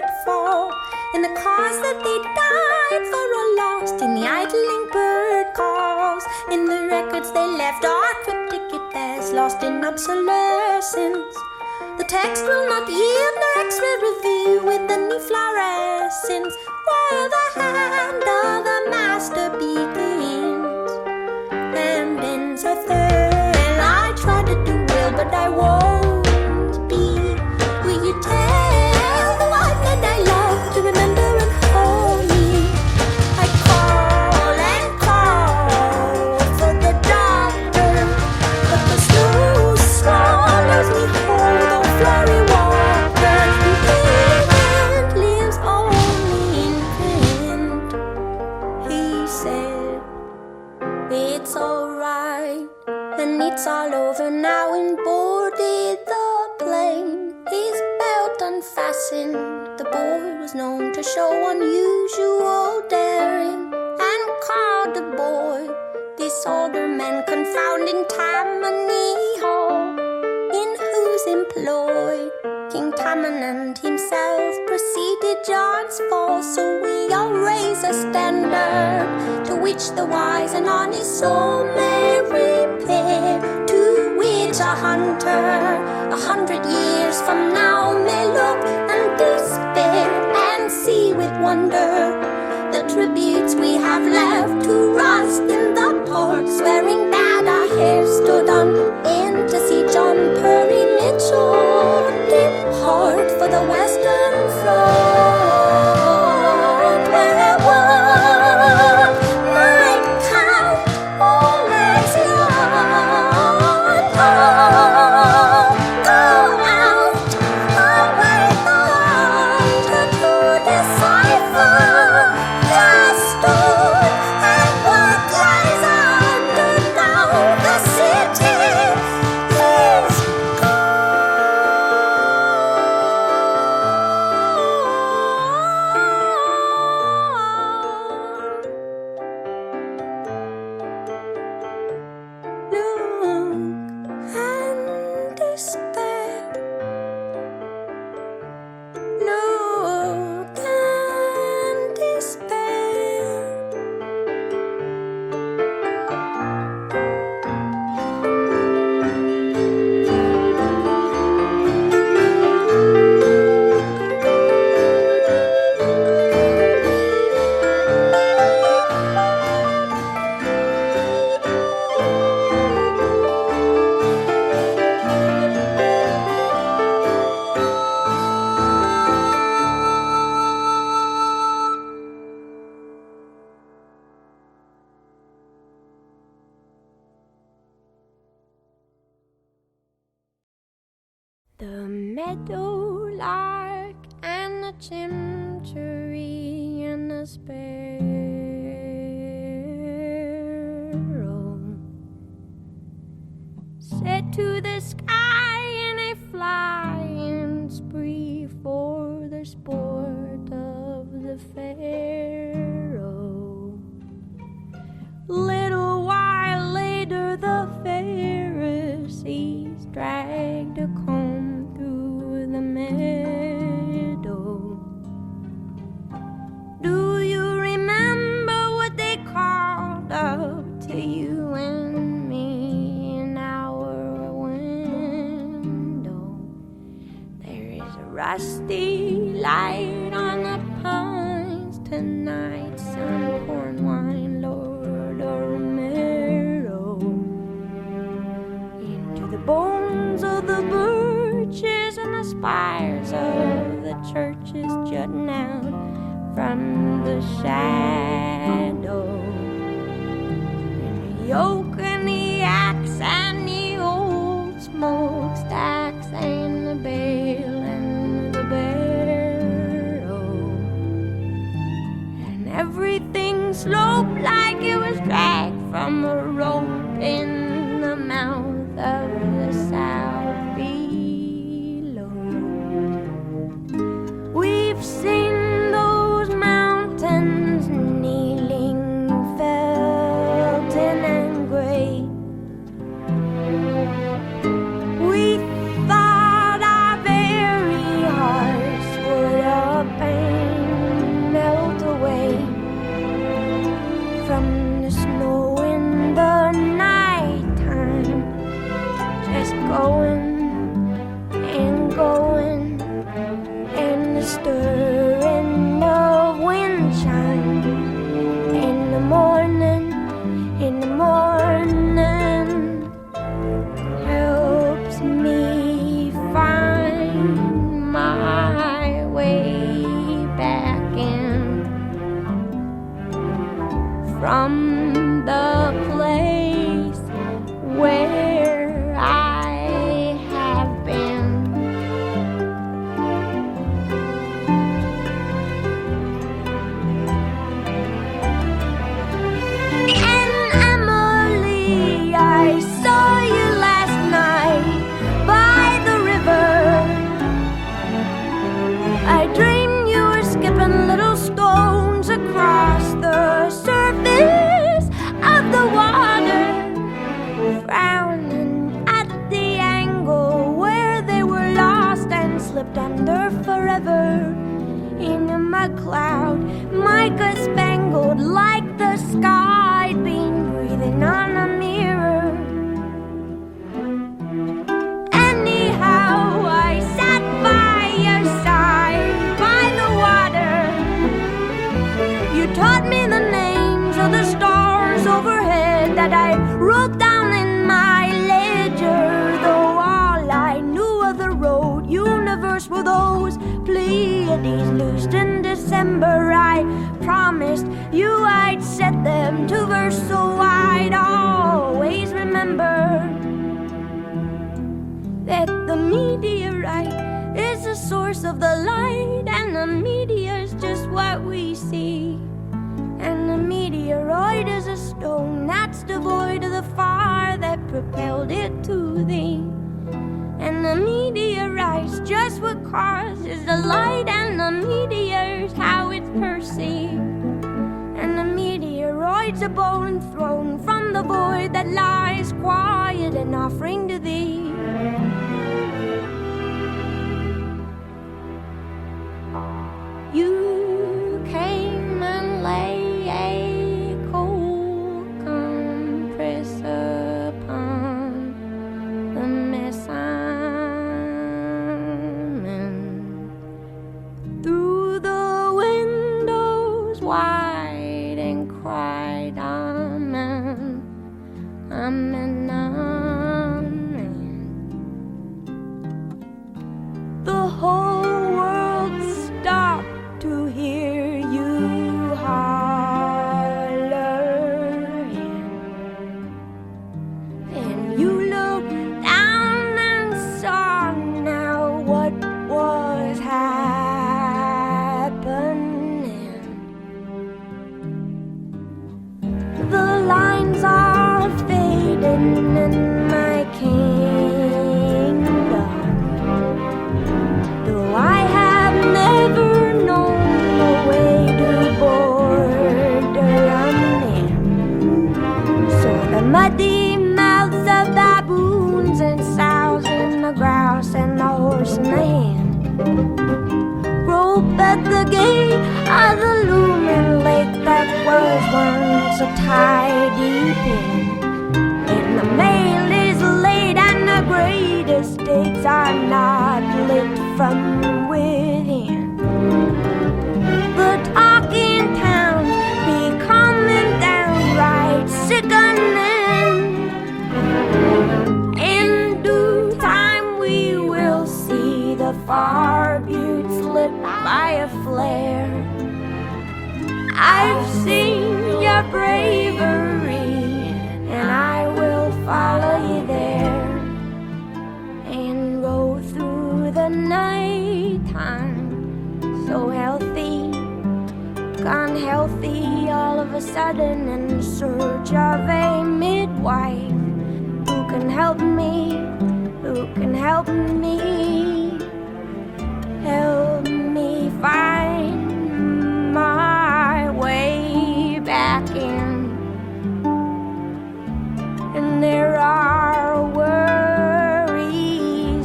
would fall. And the cause that they died for are lost in the idling bird calls. In the records they left are cryptic at best, lost in obsolescence. The text will not yield no X-ray review with any fluorescence, where the hand of the master begins and ends a third. I try to do well, but I won't be. Will you tell the one that I love to remember and hold me? I call and call for the doctor, but the snow swallows me whole. The flurry walker who lived lives only in print. He said, it's alright, and it's all over now, and boarded the plane. His belt unfastened, the boy was known to show unusual daring, and called the boy this older man confounding Tammany Hall, in whose employ King Tammany himself preceded John's fall. So we all raise a standard to which the wise and honest soul may repair, to which a hunter 100 years from now may look and despair, and see with wonder the tributes we have left to rust in the port, swearing that our hair stood on end to see John Perry Mitchell depart for the Western Front, where one might count all as young. Go out away the hunter to decipher the story and what lies under now. The city is look and despair. Look and despair. The meadowlark and the chimchuree and the sparrow set to the sky in a flying spree for the sport of the pharaoh. Little while later the Pharisees dragged a comb through the meadow. Do you remember what they called up to you and me in our window? There is a rusty light on the pines tonight, some corn wine, Lord Romero. Into the bones of the birches and the spires of the churches jutting out from the shadow. And the yoke and the axe and the old smokestacks and the bale and the barrow, and everything sloped like it was dragged from a rope in the mouth of the south below. We've seen those mountains kneeling, felting and gray. We thought our very hearts would like a spangled, like the sky I'd been breathing on a mirror. Anyhow, I sat by your side, by the water. You taught me the names of the stars overhead that I wrote down in my ledger. Though all I knew of the road universe were those Pleiades loosed in December. I promised you I'd set them to verse, so I'd always remember that the meteorite is the source of the light, and the meteor's just what we see. And the meteoroid is a stone that's devoid of the fire that propelled it to thee. And the meteorite's just what causes the light, and the meteor's how it's perceived. And the meteoroid's a bone thrown from the void that lies quiet and offering to thee. You came and lay a cold compress upon the mess I'm in. Through the windows wide and cried, Amen, Amen, Amen. The whole world stopped to hear you holler, and you looked down and saw now what was happening. The lines are fading in my kingdom, though I have never known the way to border running. So the muddy mouths of baboons and sows and the grouse and the horse in the hand rope at the gate of the looming lake that was once a tidy pen. And the mail is late and the greatest dates are not lit from within. The talking towns be coming downright sickening. In due time we will see the far buttes lit by a flare. I've seen your bravery, and I will follow you there and roll through the night time. So healthy, gone healthy all of a sudden, in search of a midwife who can help me, who can help me, help me find my way back in. And there are worries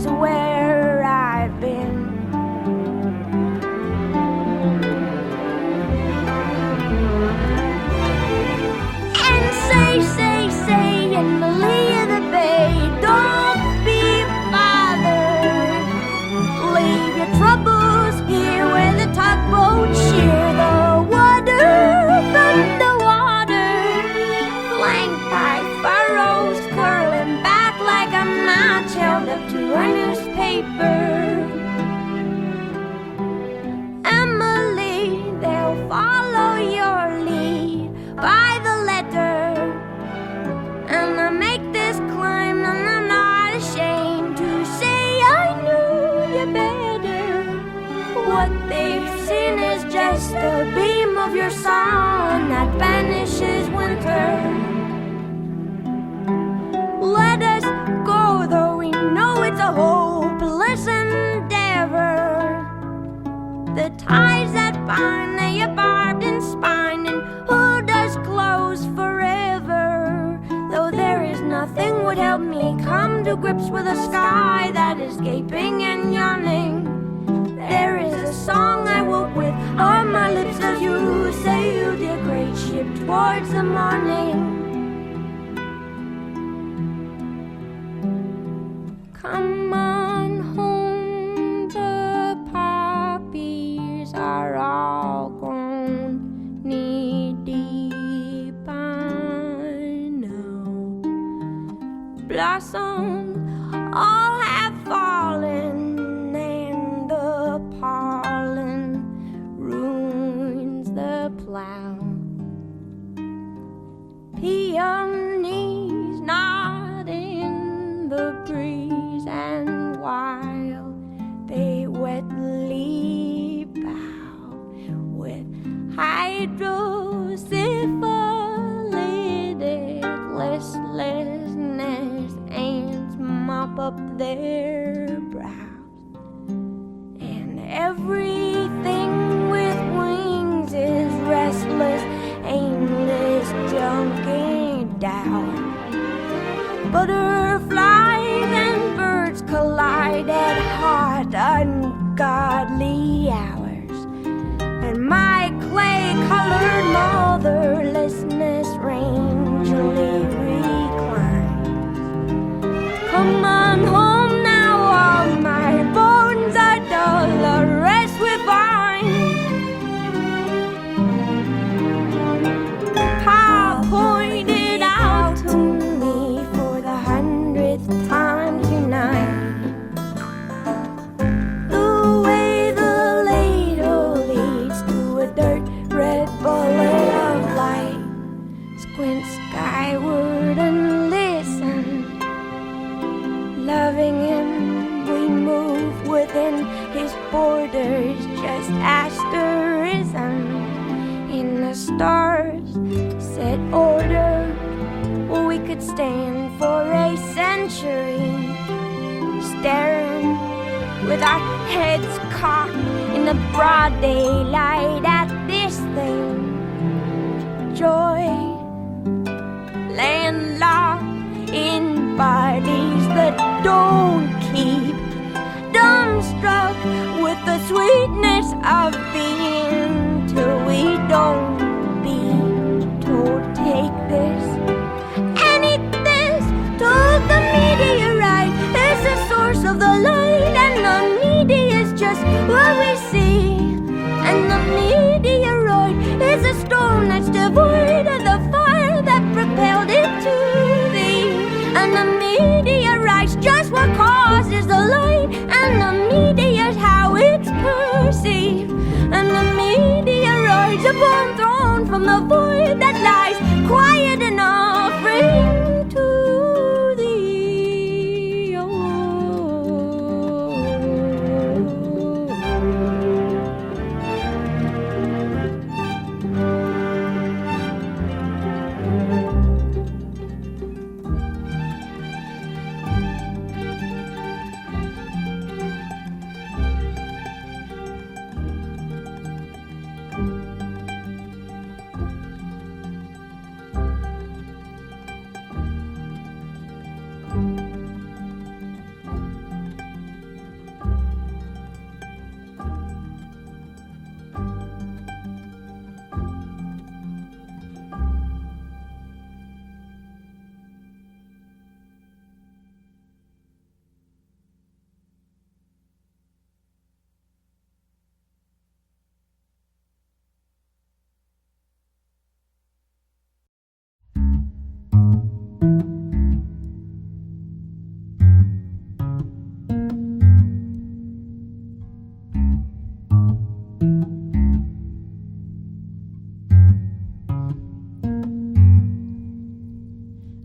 where I've been. And say, in the lee of the bay, don't be bothered. Leave your troubles here where the tugboats shear the water from the water, flanked by furrows curling back like a match held up to a newspaper. Emily, they'll follow your lead by the letter, and I make this climb and I'm not ashamed to say I knew you better. What they've seen is just a beam of your sun that banishes winter. Let us go, though we know it's a hopeless endeavor. The ties that bind, they are barbed and spined, and who does close forever? Though there is nothing would help me come to grips with a sky that is gaping and yawning. There is a song I woke with on my lips as you say slip towards the morning. Come on home, the poppies are all grown knee-deep. I know blossoms all have fallen, and the pollen ruins the plow. Peonies nod in the breeze, and while they wetly bow with hydrosyphilitic listlessness, ants mop up their brows, and everything with wings is restless, aimless, junking down. Butterflies and birds collide at hot, ungodly hours, and my clay-colored motherlessness rangely reclines. Come on home now, all my bones are dull, the rest we find. Pa pointed out to me for the 100th time tonight the way the ladle leads to a dirt red bullet of light. Squint skyward and listen. Loving him, we move within his borders, just asterism in the stars set order. Well, we could stand for a century, staring with our heads cocked in the broad daylight at this thing. Joy, landlocked in bodies that don't keep, dumbstruck with the sweetness of being, till we don't be told, take this and eat this. Told the meteorite is the source of the light, and the needy is just what we see, and the meteoroid is a stone that's devoid of the fire that propelled it to thee, and the meteorite's just what causes the light, and the meteor's how it's perceived, and the meteoroid's a bomb thrown from the void that lies quiet and offering to thee. Oh.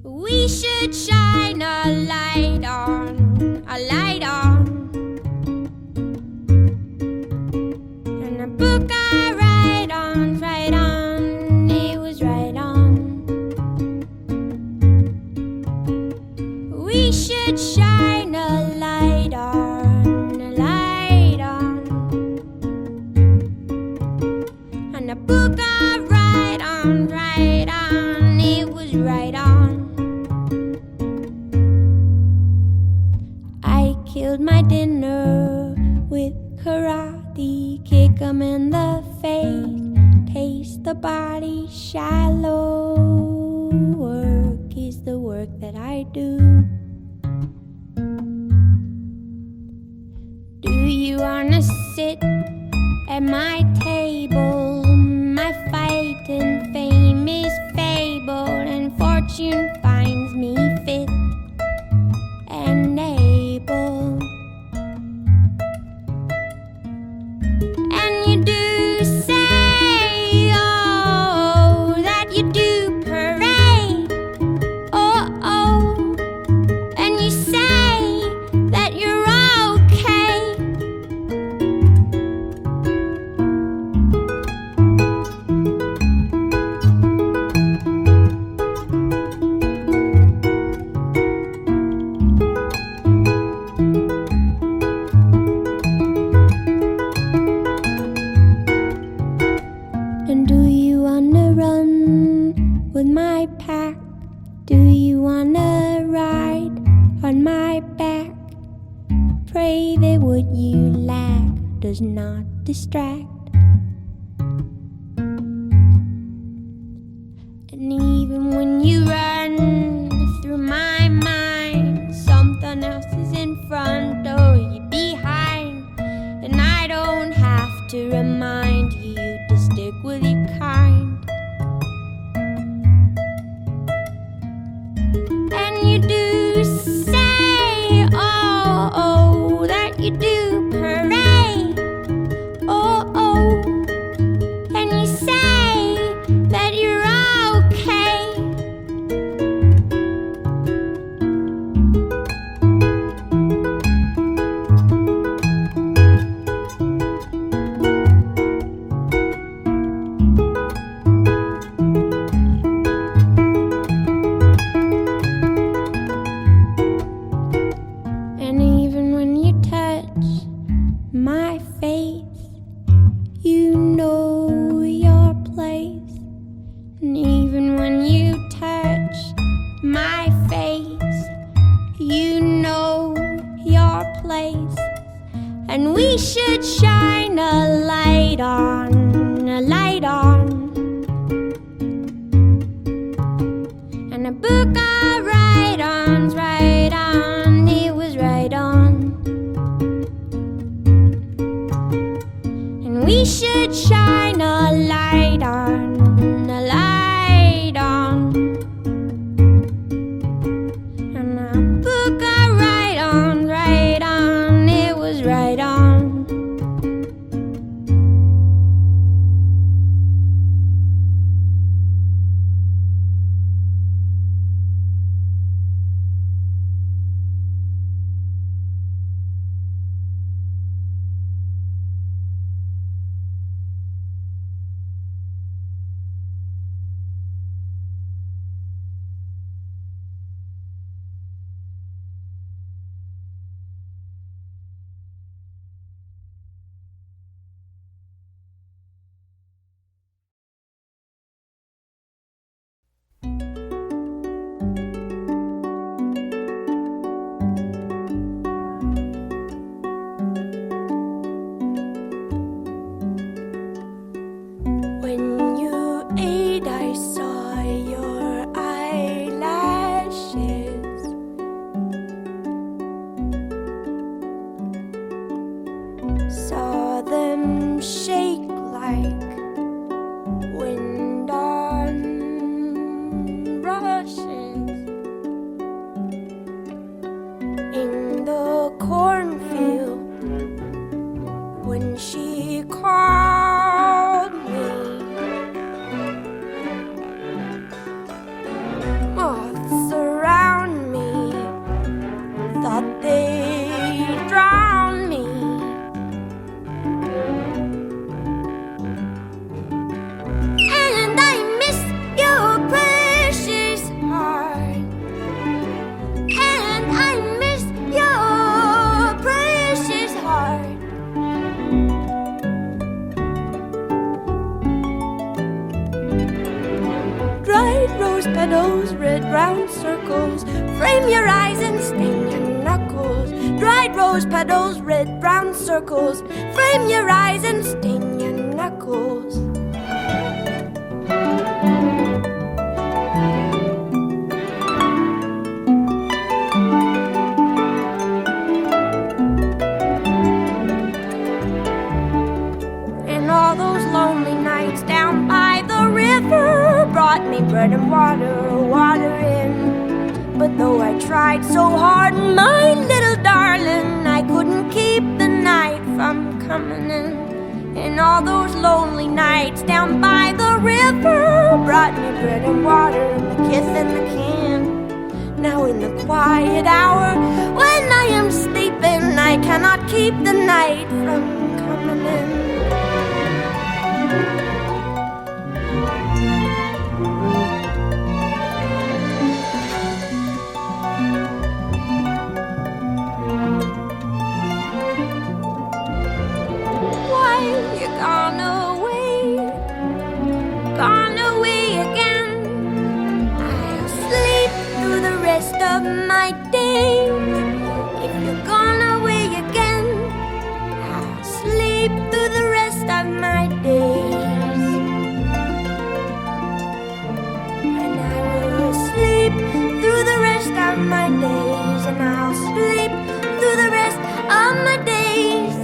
We should shine a light on, and a book I write on, it was right on. We should shine a light on, and a book I write on, it was right on. Killed my dinner with karate, kick 'em in the face, pace, the body shallow. Work is the work that I do. Do you wanna sit at my table? My fight and fame is fabled, and fortune finds me fit and able. And you do say, oh, that you do parade, oh, oh, and you say that you're okay. And do you wanna run with my pack? Do you wanna ride on my back? Pray that what you lack does not distract. And even when you run through my mind, something else is in front or you behind. And I don't have to remind you to stick with your kind. And you do say, oh, oh, that you do parade, oh, oh, and you say that you're okay. And even when you touch my face, you know your place. And even when you touch my face, you know your place. And we should shine a light on, a light on, and a book of write-ons, right on, it was right on. And we should shine a light on, a light on, and a book of write-ons, right on, it was right on. When you ate, I saw your eyelashes. Saw them shake like wind on rushes in the cornfield when she called me. Moths around me thought they'd drown me. And I miss your precious heart. And I miss your precious heart. Dried rose petals, red round circles, frame your eyes and stain your knuckles. Dried rose petals, red brown circles, frame your eyes and stain your knuckles. bread and water in. But though I tried so hard, my little darling, I couldn't keep the night from coming in. And all those lonely nights down by the river brought me bread and water and the kiss in the can. Now in the quiet hour, when I am sleeping, I cannot keep the night from coming in. Gone away again. I'll sleep through the rest of my days. If you're gone away again, I'll sleep through the rest of my days. And I will sleep through the rest of my days. And I'll sleep through the rest of my days.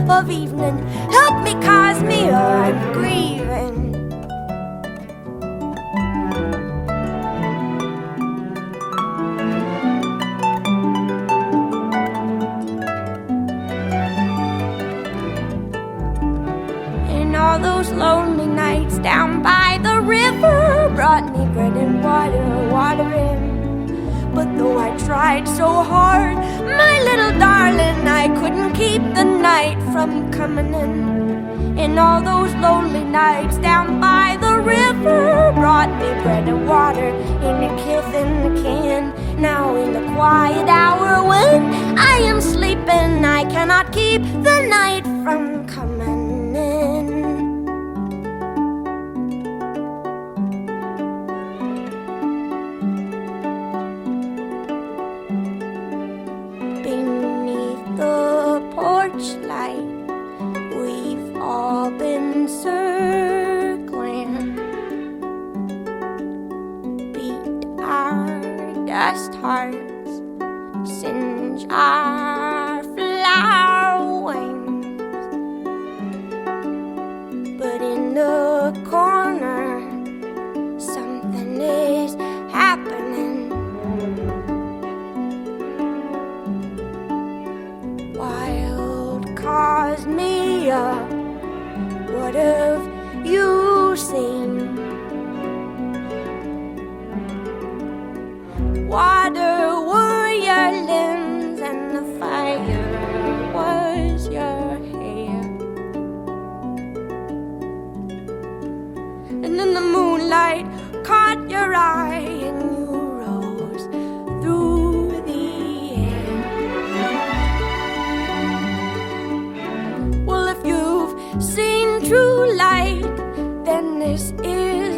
Of evening, help me, Cosmi, or I'm grieving. And all those lonely nights down by the river brought me bread and water in. But though I tried so hard, my little darling, I couldn't keep the night from coming in. And all those lonely nights down by the river brought me bread and water in a kiss in the can. Now in the quiet hour when I am sleeping, I cannot keep the night from coming in. Light, we've all been circling, beat our dust hearts, singe our flower wings. But in the corner, something is happening. Cosmi, what have you seen? Water were your limbs and the fire was your hair. And then the moonlight caught your eye and you rose through the air. Well, if you've seen true light, then this is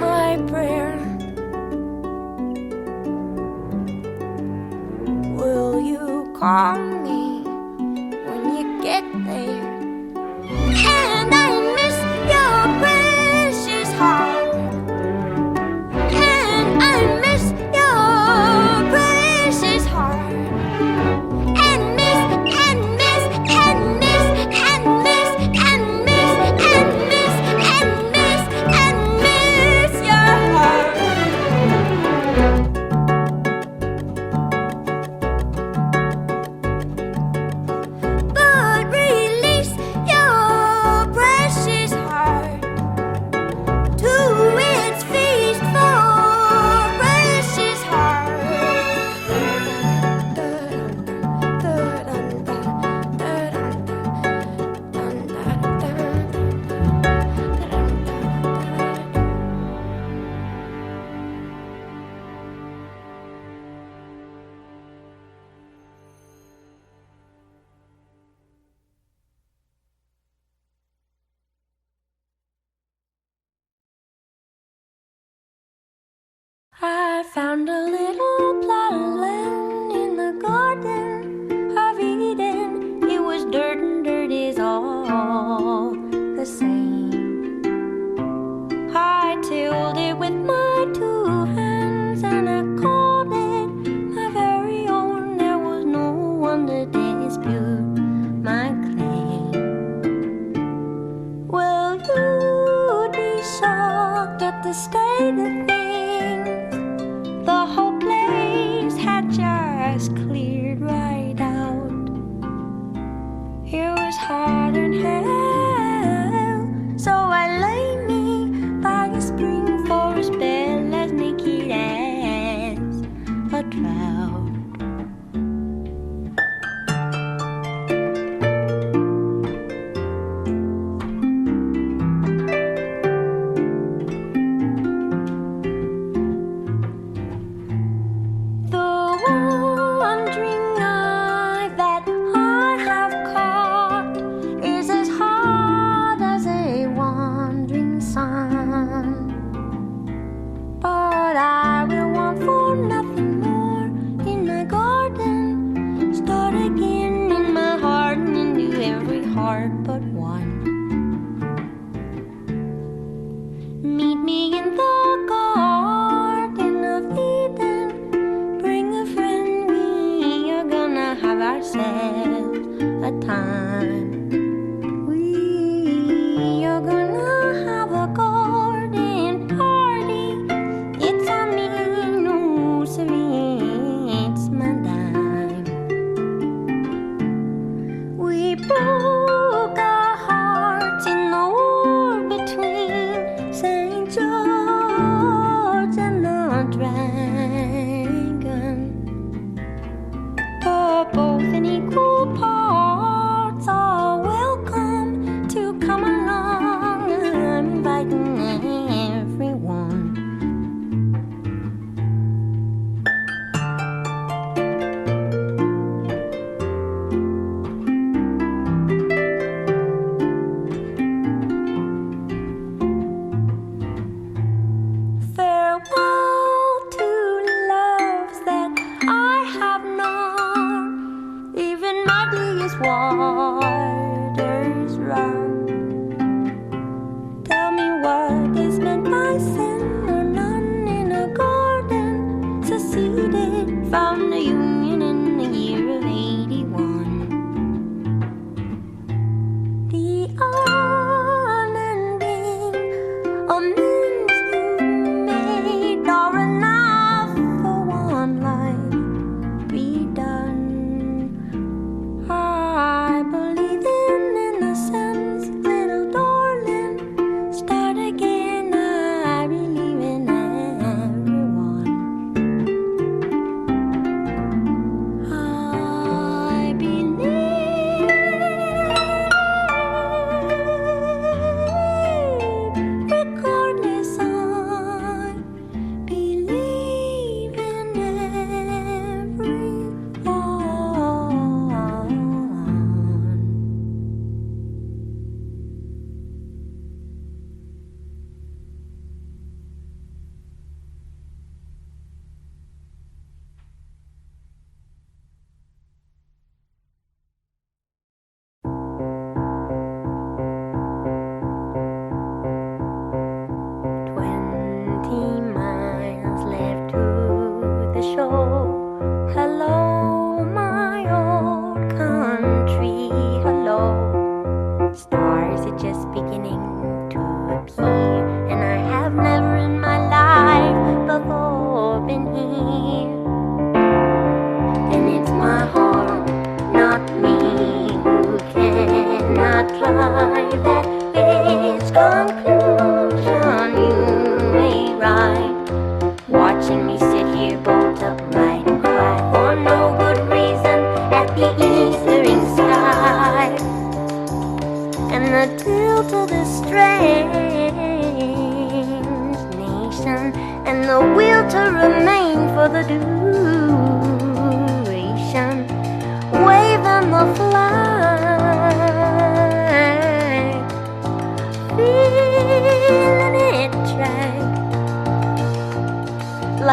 my prayer. Will you call me when you get there? And I miss your precious heart. And I miss your precious heart. And miss, and miss, and miss, and miss, and miss, and miss, and miss, and miss your heart. I found a little plot of land in the garden of Eden. It was dirt and dirt is all the same. I tilled it with my 2 hands and I called it my very own. There was no one to dispute my claim. Well, you'd be shocked at the state of things. The whole place had just cleared right out. It was hot and hell, so I lay me by a spring for a spell as naked as a trout.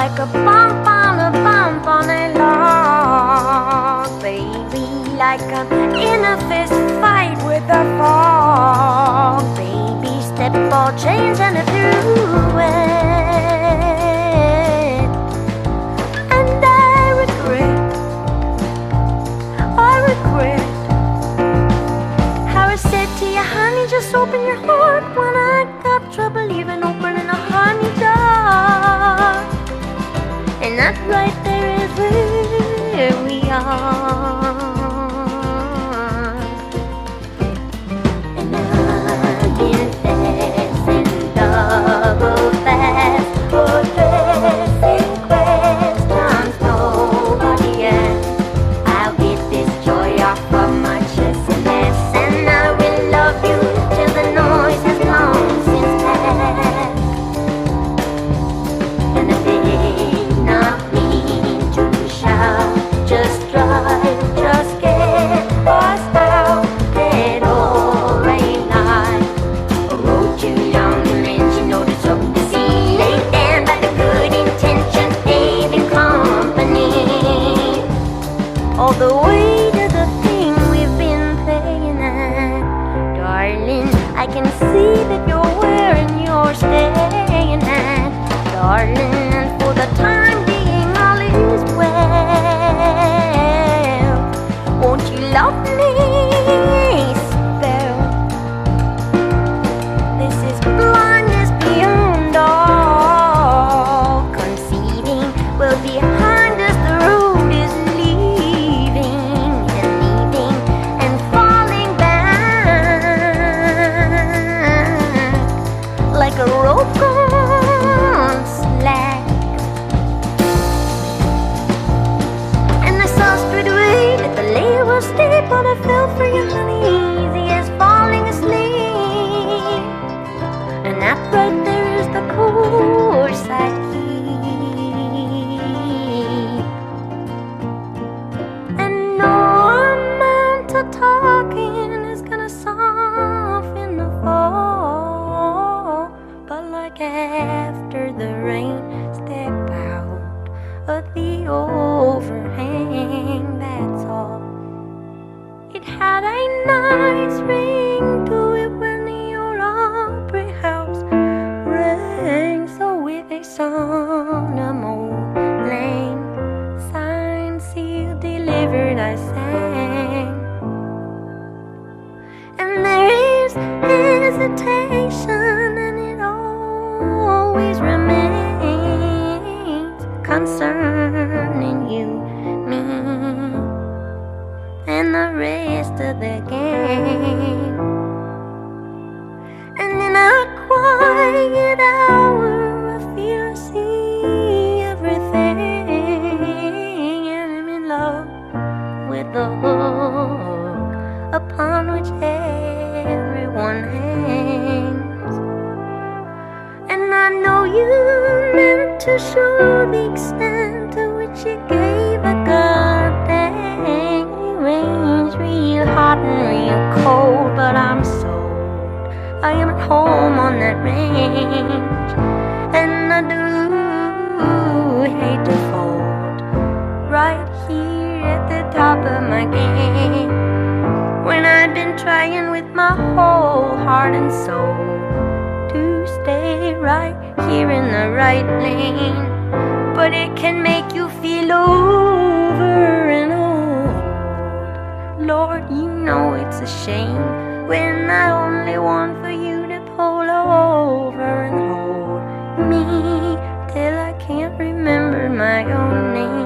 like a bump on a log, baby, like I'm in a fist fight with a fog, baby, step ball chains and I threw it, and I regret how I said to you, honey, just open your heart when I got trouble even opening a honey jar. And that right there is where we are. And I've been fast and double fast, or dressing questions nobody asked. I'll get this joy off of my chest and mess, and I will love you till the noise has long since passed. And I did not mean to shout, just drive, just get us out, dead or alive. A road too long to mention, no there's something to see. Ain't there but the good intentions paving company. All the way to the thing we've been playing at, darling, I can see that you're wearing your staying at, darling, and for the time being all is well. Won't you love me? Spell. This is blindness beyond all conceiving. Well, behind us the road is leaving and falling back like a rope gone slack. And I saw straight away that the lay was steep, but I fell for you, honey, easy as falling asleep. And that right there is the course I keep. And no amount of talking is gonna soften the fall, but like after the rain, step out of the overhang, that's all. It had a nice ring to it when the old Opry House rang. So with a solemn lang, signed, sealed, delivered, I sang. And there is hesitation, and it always remains concerning you, me, and the rest of the gang. And in a quiet hour I feel I see everything, and I'm in love with the hook upon which everyone hangs. And I know you meant to show the extent to which you gave a goddamn. You range real hot and real cold, but I'm sold. I am at home on that range, and I do hate to fold right here at the top of my game, when I've been trying with my whole heart and soul to stay right here in the right lane. But it can make you feel over and old. Lord, you know it's a shame when I only want for you to pull over and hold me till I can't remember my own name.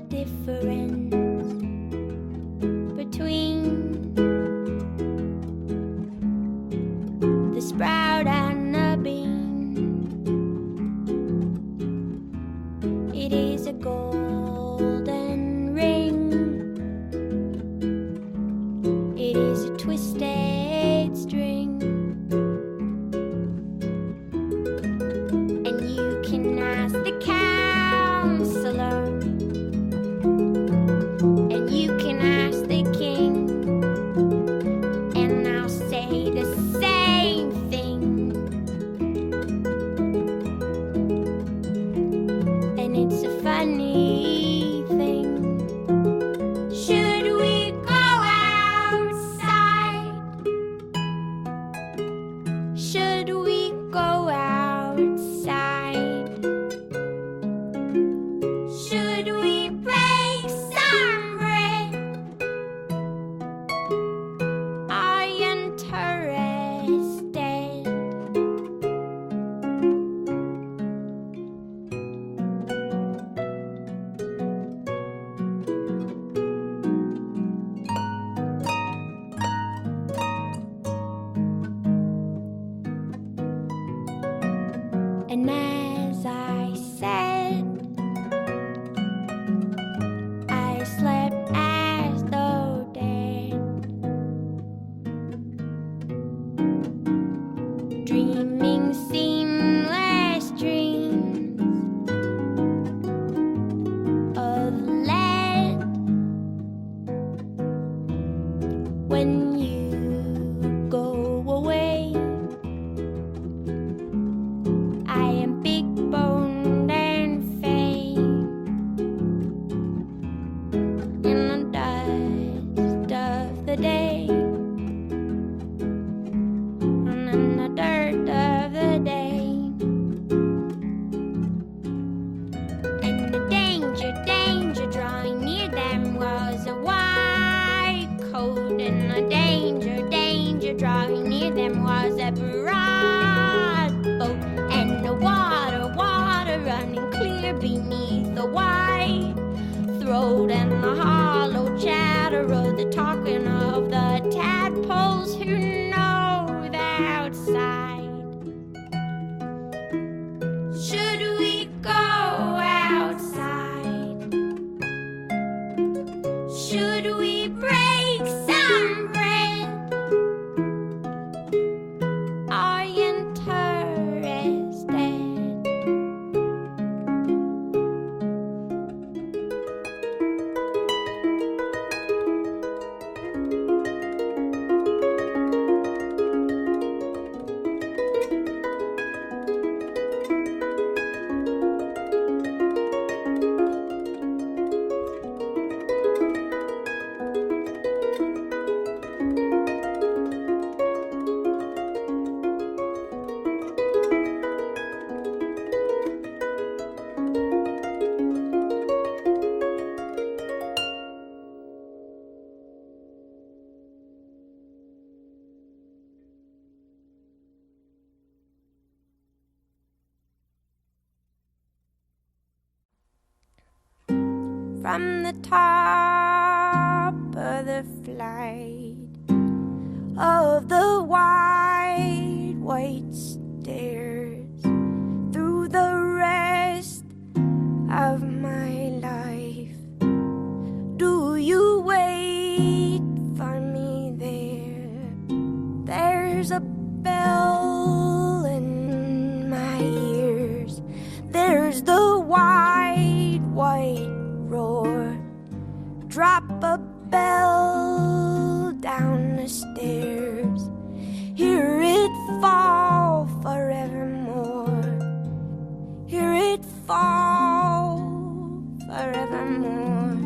the difference between the sprout and the bean. It is a golden ring. It is a twisted string. And you can ask the counselor, and you can ask the king, and I'll say the same thing. And it's a funny thing. Should we go outside? Should we go outside? Should we break some bread? Are you interested? And as I said, I slept as though dead, dreaming seamless dreams of lead. When you go away, I am big boned and fake in the dust of the day, and in the dirt of the day. And the danger, danger drawing near them was a white coat, and the danger, danger drawing near them was a broad boat, and the water, water running clear beneath the white throat, and the hollow chatter of the talking of the tadpoles who know the outside. Should we go outside? Should we break some bread? Are you interested? From the top of the flight of the wide white stairs, through the rest of my life, do you wait for me there? There's a bell in my ears, there's the wide white roar. Drop a bell down the stairs, hear it fall forevermore, hear it fall forevermore.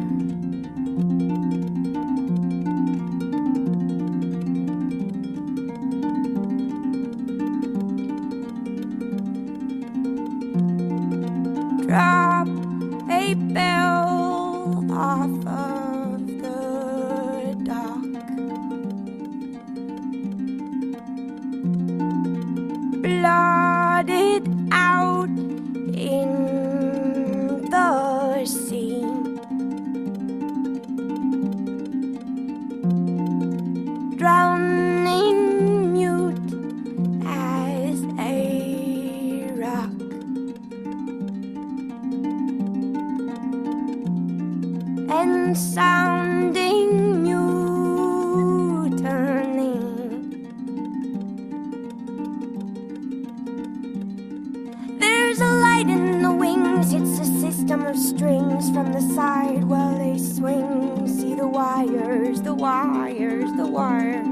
Drop a bell off of the dock, blotted out in the sea. unsounding mutiny. There's a light in the wings, it's a system of strings from the side while they swing. See the wires, the wires, the wires.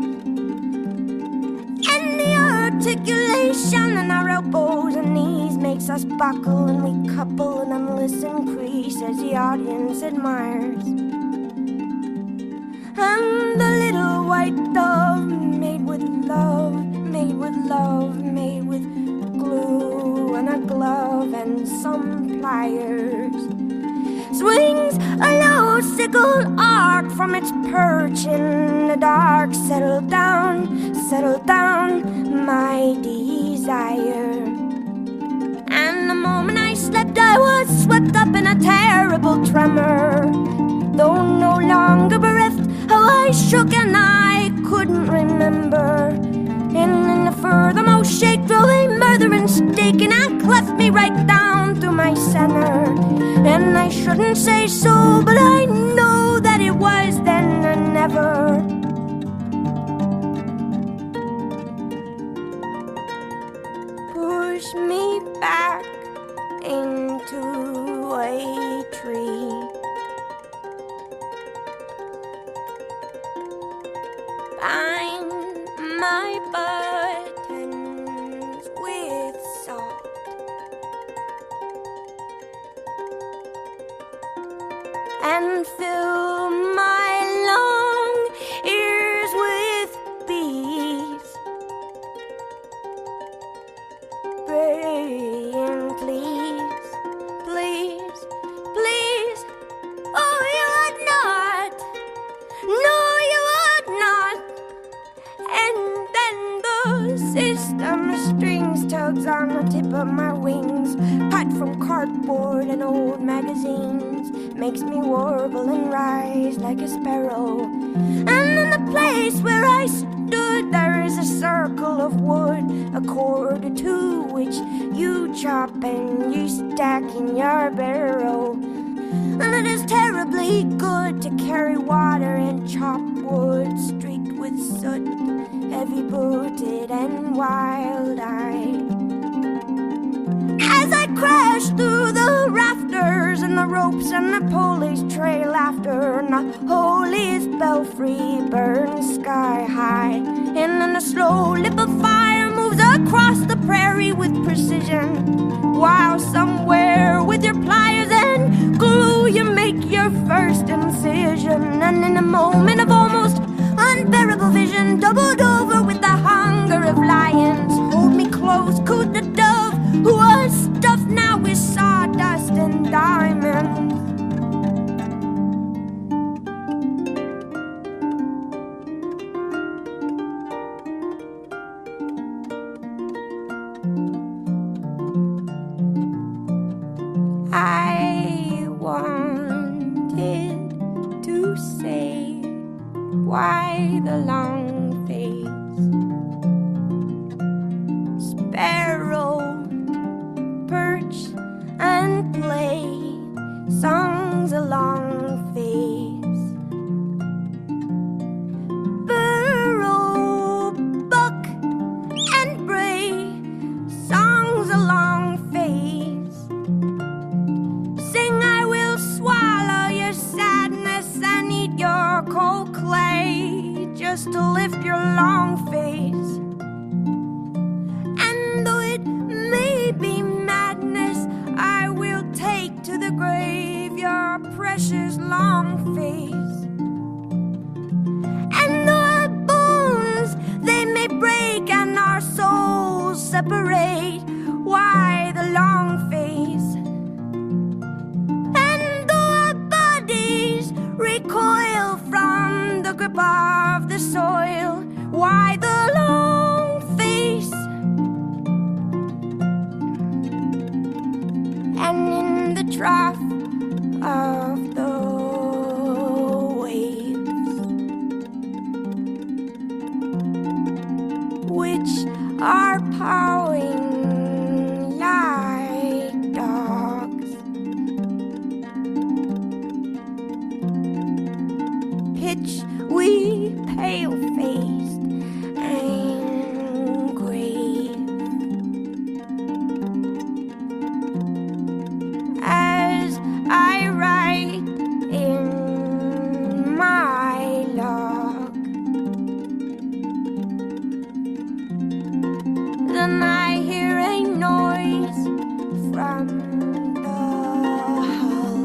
And the articulation in our elbows and knees makes us buckle, and we couple an endless increase as the audience admires. And the little white dove made with love, made with love, made with glue and a glove and some pliers, swings a low sickle arc from its perch in the dark. Settle down, my desire. And the moment I slept, I was swept up in a terrible tremor. Though no longer bereft, how I shook and I couldn't remember. And in the furthermost shake drove a murderous stake, and I cleft me right down through my center. And I shouldn't say so, but I know that it was then and never. Push me back into a tree. Bind my buttons with salt. And fill my long ears with bees, praying, please, please, please. Oh, you would not. No, you would not. And then the system of strings tugs on the tip of my wings, cut from cardboard and old magazines, makes me warble and rise like a sparrow. And in the place where I stood, there is a circle of wood, a cord or two, which you chop and you stack in your barrow. And it is terribly good to carry water and chop wood, streaked with soot, heavy-booted and wild-eyed. As I crash through the rafters and the ropes and the pulleys trail after, and the holiest belfry burns sky high, and then a slow lip of fire moves across the prairie with precision, while somewhere with your pliers and glue you make your first incision. And in a moment of almost unbearable vision, doubled over with the hunger of lions, hold me close, cooed the dove, who was stuffed now with sawdust and diamonds. I wanted to say, why the long face? Sparrow, perch and play, songs along face. Burrow, buck and bray, songs along face. Sing, I will swallow your sadness and eat your cold clay, just to lift your long face. And though it may be madness, I will take to the grave your precious long face. And though our bones, they may break and our souls separate, why the long face? And though our bodies recoil from the grip of the soil, why the long face? And in the trough of the waves, which are pawing like dogs, pale-faced and grave. As I write in my log, then I hear a noise from the hull.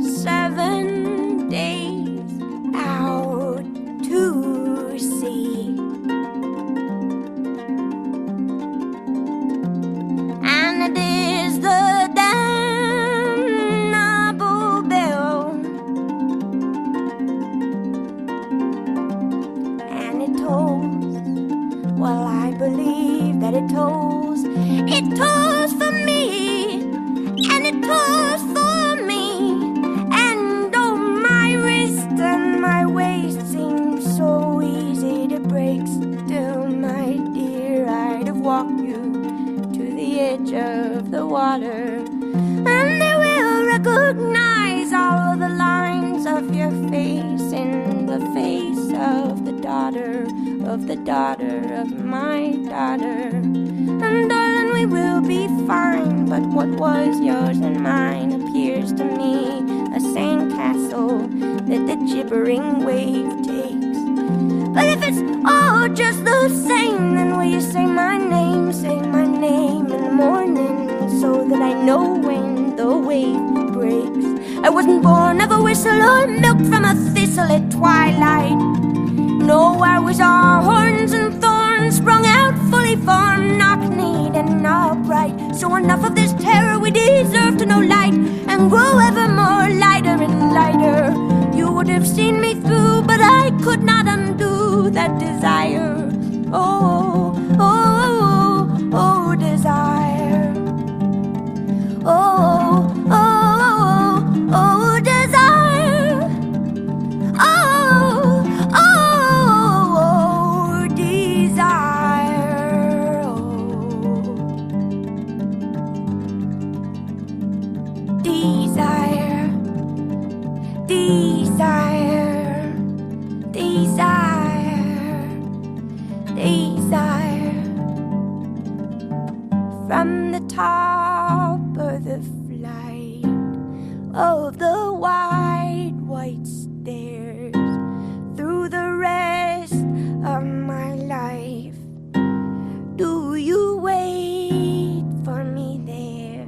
7 days out to sea, and it is the damnable bell, and it tolls. Well, I believe that it tolls. It tolls for me, and it tolls for me. And oh, my wrist and my waist seem so easy to break. Still, my dear, I'd have walked you to the edge of the water, and they will recognize all of the lines of your face in the face of the daughter of my daughter. And darling, we will be fine, but what was yours and mine appears to me a sandcastle that the gibbering wave takes. But if it's all just the same, then will you say my name in the morning, so that I know when the wave breaks? I wasn't born of a whistle or milked from a thistle at twilight. No, I was all horns and thorns, sprung out fully formed, knock-kneed and upright. So enough of this terror, we deserve to know light, and grow ever more lighter and lighter. You would have seen me through, but I could not undo that desire. Oh, oh, oh, desire. Oh, oh, oh, desire. Oh, oh, desire. Desire, desire, desire, desire. From the top of the flight of the wide white stairs, through the rest of my life, do you wait for me there?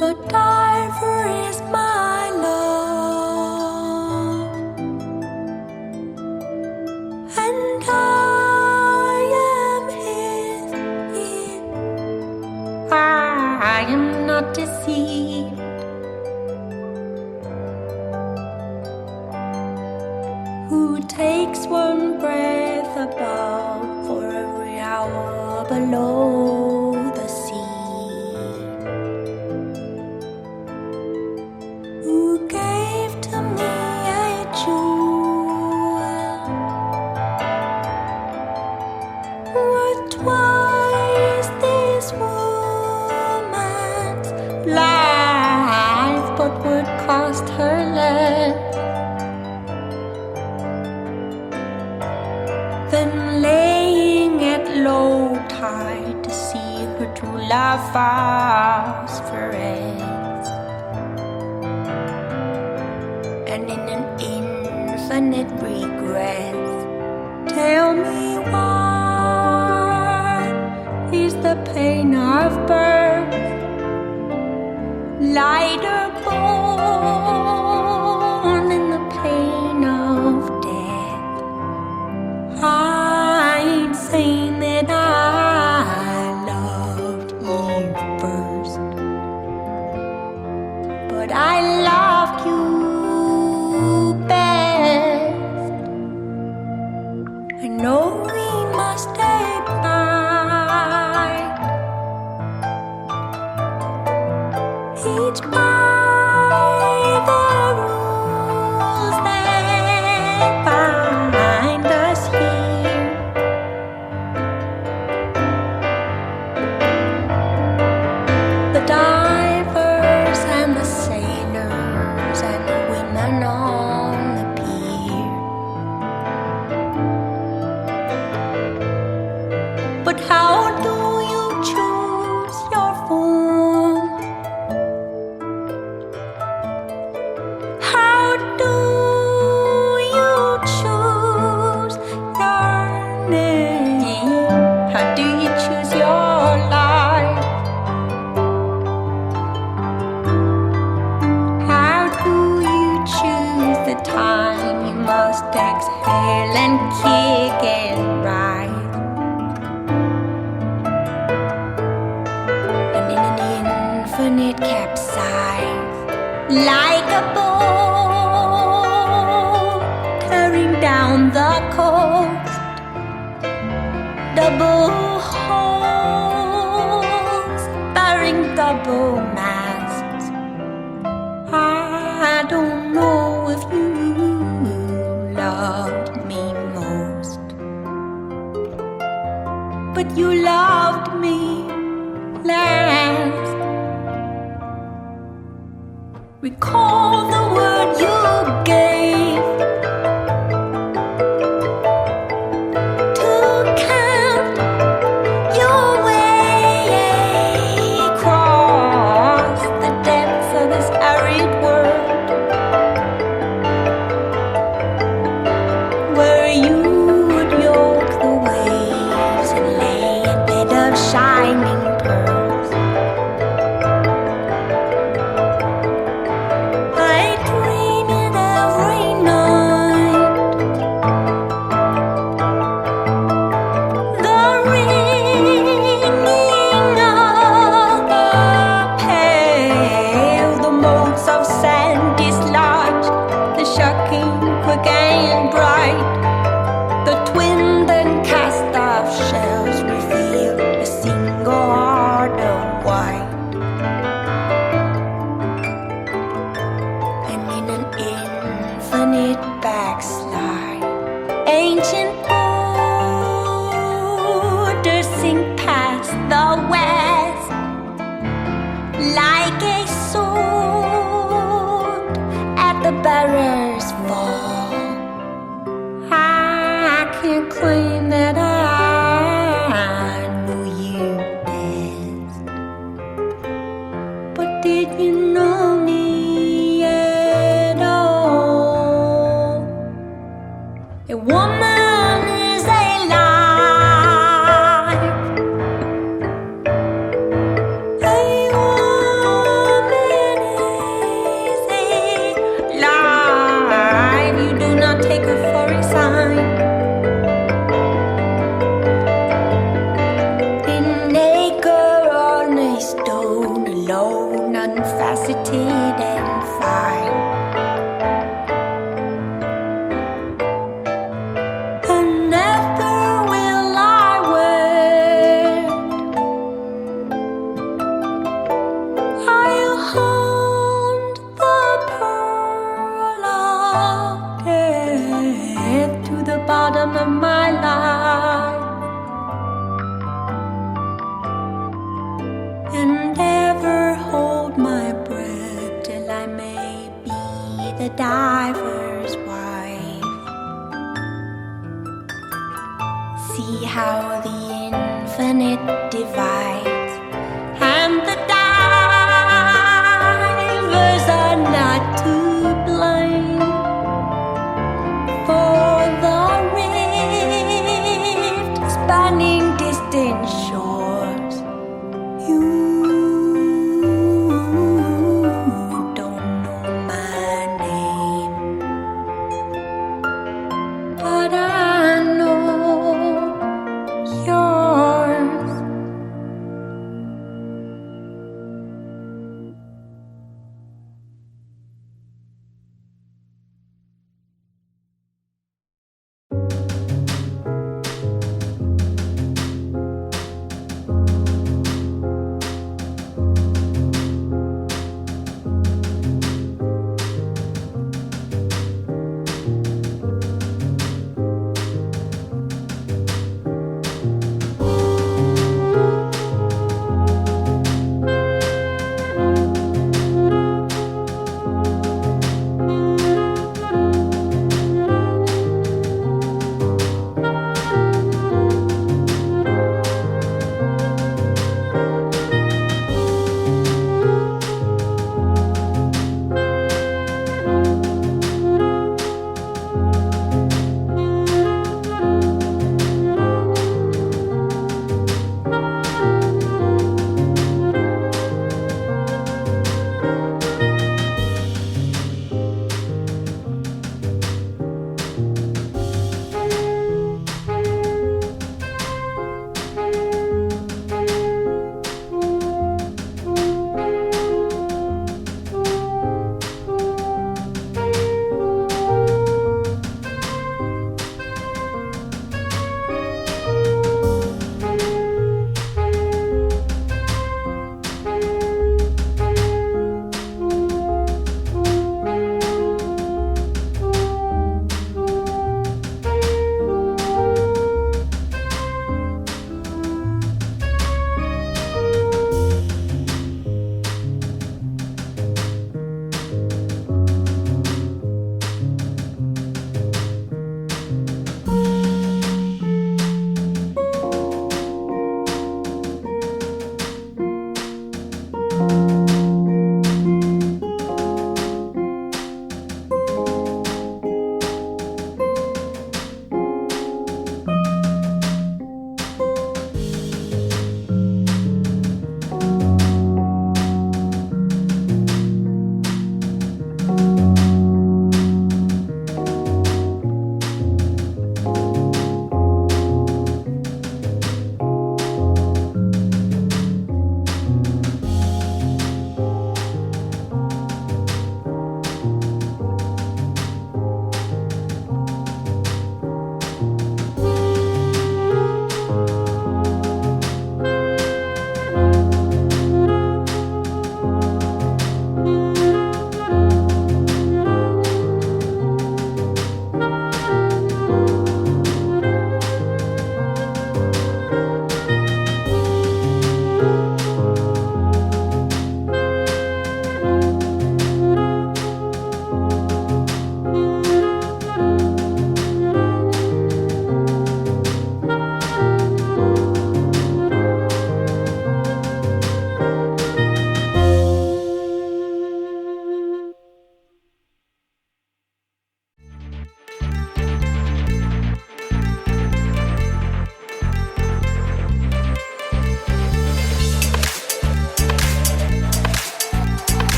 The diver is my love, and I am his ear. I am not deceived. Who takes one breath above for every hour below the sea? Who gave to me a jewel worth twice this woman's life, but would cost her less than laying at low tide to see her true love phosphoresce, and in an infinite regress Tell me why is the pain of birth lighter born than the pain of death? I ain't saying that I loved you first, but I loved you best. I know we must take pride each by the rules that bind us here. The divers and the sailors and the women on the pier. But how do you choose your form? How do you choose your name? How do you choose your life? How do you choose the time you must exhale and kick and ride? And in an infinite capsize, like a boat tearing down the coast, double holes, bearing double masts. I don't know if you loved me most, but you loved me last. Recall the word you gave to count your way across the depths of this arid world, where you would yoke the waves and lay a bed of shining pearls. I dream it every night. The ringing of the pale, the motes of sand dislodged, the shocking quick and bright, the twinned and cast off shells reveal a single heart of white. And in an infinite backslide, ancient borders sink past the west like a sword at the bearer's fall. I can't claim that I knew you best, but did you know me at all? A woman is alive. A woman is alive. You do not take her for a sign. In acre on a stone, alone, unfaceted and fine. And never will I wed. I'll hunt the pearl of death to the bottom of my life, and ever hold my breath till I may be the diver's wife. See how the infinite divides, and the divers are not to blame for the ring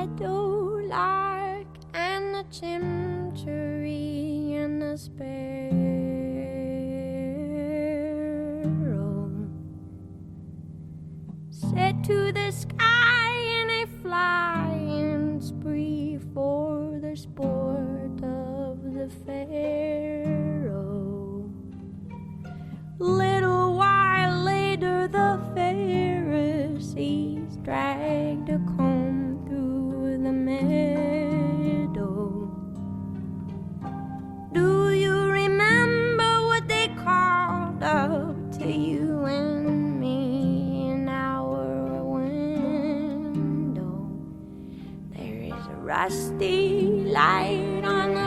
meadowlark and the chimchuree and the sparrow set to the sky in a flying spree for the sport of the pharaoh. Little while later the Pharisees dragged a comb through the meadow. Do you remember what they called up to you and me in our window? There is a rusty light on the